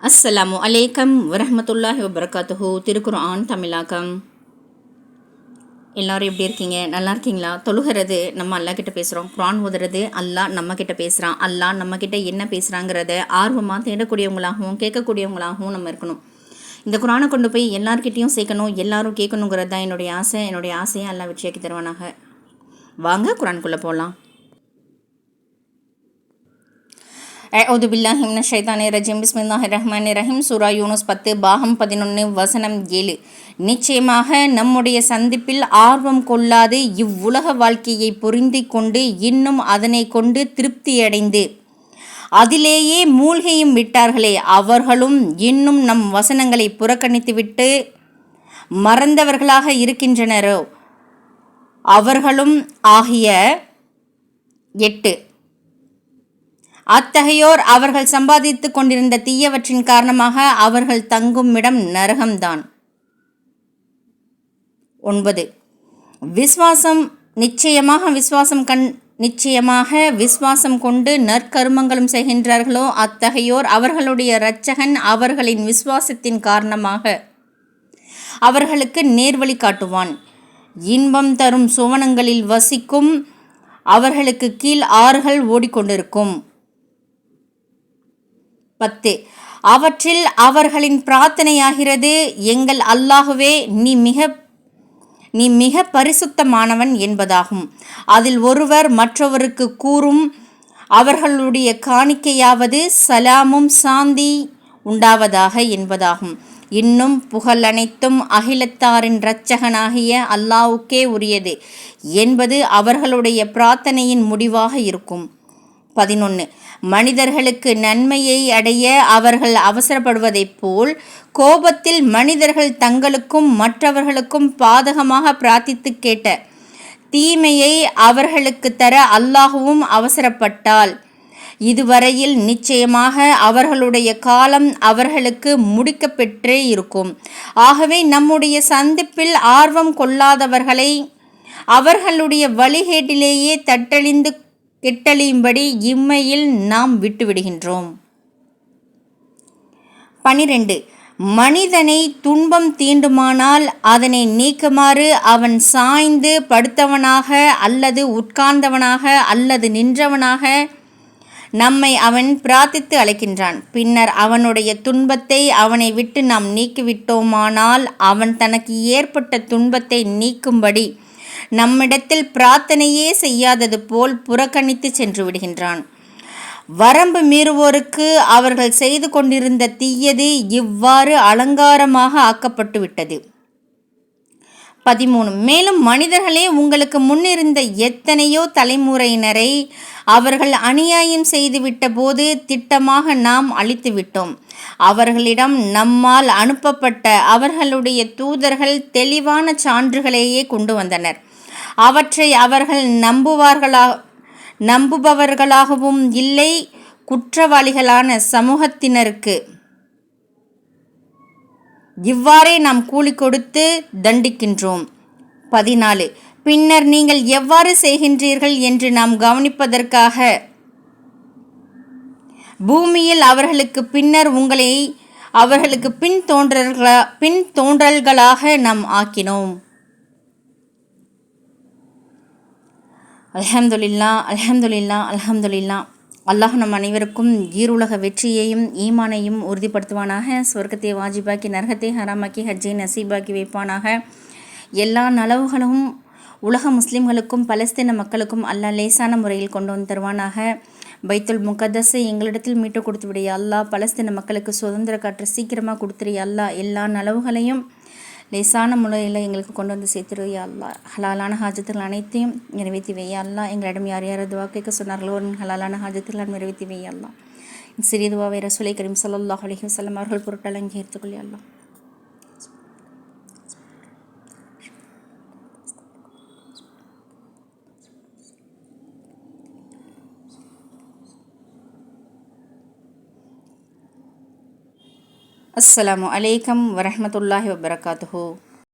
அஸ்ஸலாமு அலைக்கம் வரஹ்மத்துல்லாஹி வபரகாத்துஹு. திருக்குர்ஆன் தமிழாக்கம். எல்லாரும் எப்படி இருக்கீங்க? நல்லா இருக்கீங்களா? தொழுகிறது நம்ம அல்லா கிட்ட பேசுகிறோம். குர்ஆன் ஓதுறது அல்லாஹ் நம்ம கிட்ட பேசுகிறான். அல்லாஹ் நம்ம கிட்ட என்ன பேசுகிறாங்கிறத ஆர்வமாக தேடக்கூடியவங்களாகவும் கேட்கக்கூடியவங்களாகவும் நம்ம இருக்கணும். இந்த குர்ஆனை கொண்டு போய் எல்லார்கிட்டையும் சேர்க்கணும், எல்லாரும் கேட்கணுங்கிறது தான் என்னுடைய ஆசை. என்னுடைய ஆசையை அல்லாஹ் வெற்றியாக்கி தருவானாக. வாங்க குர்ஆனுக்குள்ளே போகலாம். அஊது பில்லாஹி மினஷ் ஷைத்தானிர் ரஜீம். பிஸ்மில்லாஹிர் ரஹ்மானிர் ரஹீம். சூரா யூனுஸ் 10 பாகம் 11 வசனம் 7. நிச்சயமாக நம்முடைய சந்திப்பில் ஆர்வம் கொள்ளாது இவ்வுலக வாழ்க்கையை பொருந்தி கொண்டு இன்னும் அதனை கொண்டு திருப்தியடைந்து அதிலேயே மூழ்கையும் விட்டார்களே, அவர்களும் இன்னும் நம் வசனங்களை புறக்கணித்துவிட்டு மறந்தவர்களாக இருக்கின்றனரோ அவர்களும் ஆகிய 8. அத்தகையோர் அவர்கள் சம்பாதித்து கொண்டிருந்த தீயவற்றின் காரணமாக அவர்கள் தங்கும் இடம் நரகம்தான். 9. நிச்சயமாக விசுவாசம் கொண்டு நற்கருமங்களும் செய்கின்றார்களோ அத்தகையோர் அவர்களுடைய இரட்சகன் அவர்களின் விசுவாசத்தின் காரணமாக அவர்களுக்கு நேர்வழி காட்டுவான். இன்பம் தரும் சுவனங்களில் வசிக்கும் அவர்களுக்கு கீழ் ஆறுகள் ஓடிக்கொண்டிருக்கும். 10. அவற்றில் அவர்களின் பிரார்த்தனையாகிறது, எங்கள் அல்லாஹுவே, நீ மிக பரிசுத்தமானவன் என்பதாகும். அதில் ஒருவர் மற்றவருக்கு கூறும் அவர்களுடைய காணிக்கையாவது சலாமும் சாந்தி உண்டாவதாக என்பதாகும். இன்னும் புகழ் அனைத்தும் அகிலத்தாரின் இரட்சகனாகிய அல்லாஹ்வுக்கே உரியது என்பது அவர்களுடைய பிரார்த்தனையின் முடிவாக இருக்கும். 11. மனிதர்களுக்கு நன்மையை அடைய அவர்கள் அவசரப்படுவதைப் போல் கோபத்தில் மனிதர்கள் தங்களுக்கும் மற்றவர்களுக்கும் பாதகமாக பிரார்த்தித்து கேட்ட தீமையை அவர்களுக்கு தர அல்லாஹுவும் அவசரப்பட்டால் இதுவரையில் நிச்சயமாக அவர்களுடைய காலம் அவர்களுக்கு முடிக்கப்பெற்றே இருக்கும். ஆகவே நம்முடைய சந்திப்பில் ஆர்வம் கொள்ளாதவர்களை அவர்களுடைய வழிகேட்டிலேயே தட்டழிந்து கெட்டழியும்படி இம்மையில் நாம் விட்டுவிடுகின்றோம். 12. மனிதனை துன்பம் தீண்டுமானால் அதனை நீக்குமாறு அவன் சாய்ந்து படுத்தவனாக அல்லது உட்கார்ந்தவனாக அல்லது நின்றவனாக நம்மை அவன் பிரார்த்தித்து அழைக்கின்றான். பின்னர் அவனுடைய துன்பத்தை அவனை விட்டு நாம் நீக்கிவிட்டோமானால் அவன் தனக்கு ஏற்பட்ட துன்பத்தை நீக்கும்படி நம்மிடத்தில் பிரார்த்தனையே செய்யாதது போல் புறக்கணித்து சென்று விடுகின்றான். வரம்பு மீறுவோருக்கு அவர்கள் செய்து கொண்டிருந்த தீயது இவ்வாறு அலங்காரமாக ஆக்கப்பட்டு விட்டது. 13. மேலும் மனிதர்களே, உங்களுக்கு முன்னிருந்த எத்தனையோ தலைமுறையினரை அவர்கள் அநியாயம் செய்துவிட்ட போது திட்டமாக நாம் அழித்துவிட்டோம். அவர்களிடம் நம்மால் அனுப்பப்பட்ட அவர்களுடைய தூதர்கள் தெளிவான சான்றுகளையே கொண்டு வந்தனர். அவற்றை அவர்கள் நம்புபவர்களாகவும் இல்லை. குற்றவாளிகளான சமூகத்தினருக்கு இவ்வாறே நாம் கூலி கொடுத்து தண்டிக்கின்றோம். 14. பின்னர் நீங்கள் எவ்வாறு செய்கின்றீர்கள் என்று நாம் கவனிப்பதற்காக பூமியில் அவர்களுக்கு பின்னர் உங்களை அவர்களுக்கு பின் தோன்றல்களாக நாம் ஆக்கினோம். அல்ஹம்துலில்லாஹ் அல்ஹம்துலில்லாஹ் அல்ஹம்துலில்லாஹ். அல்லாஹ் நம் அனைவருக்கும் ஈருலக வெற்றியையும் ஈமானையும் உறுதிப்படுத்துவானாக. சொர்க்கத்தை வாஜிபாக்கி நரகத்தை ஹராமாக்கி ஹஜ்ஜை நசீபாக்கி வைப்பானாக. எல்லா நலவுகளும் உலக முஸ்லிம்களுக்கும் பலஸ்தீன மக்களுக்கும் அல்லாஹ் லேசான முறையில் கொண்டு வந்து தருவானாக. பைத்துல் முகத்தஸை எங்களிடத்தில் மீட்டு கொடுத்து விடைய அல்லாஹ். பலஸ்தீன மக்களுக்கு சுதந்திர காற்று சீக்கிரமாக கொடுத்துறிய அல்லாஹ். எல்லா நலவுகளையும் லேசான முறையில் எங்களுக்கு கொண்டு வந்து சேர்த்துருவையா அல்லாஹ். ஹலாலான ஹாஜத்துகள் அனைத்தையும் நிறைவேற்றி வையா அல்லாஹ். எங்களிடம் யார் யார் துவா கேட்க சொன்னார்களோ ஹலாலான ஹாஜத்துகள் நிறைவேற்றி வையா அல்லாஹ். சிறிய துவாவை ரசூலை கரீம் ஸல்லல்லாஹு அலைஹி வஸல்லம் அவர்கள் பொருட்டால் அங்கீகரித்துக்கொள்ளி அல்லாஹ். அஸ்ஸலாமு அலைக்கம் வரஹ்மத்துல்லாஹி வபரகாத்துஹு.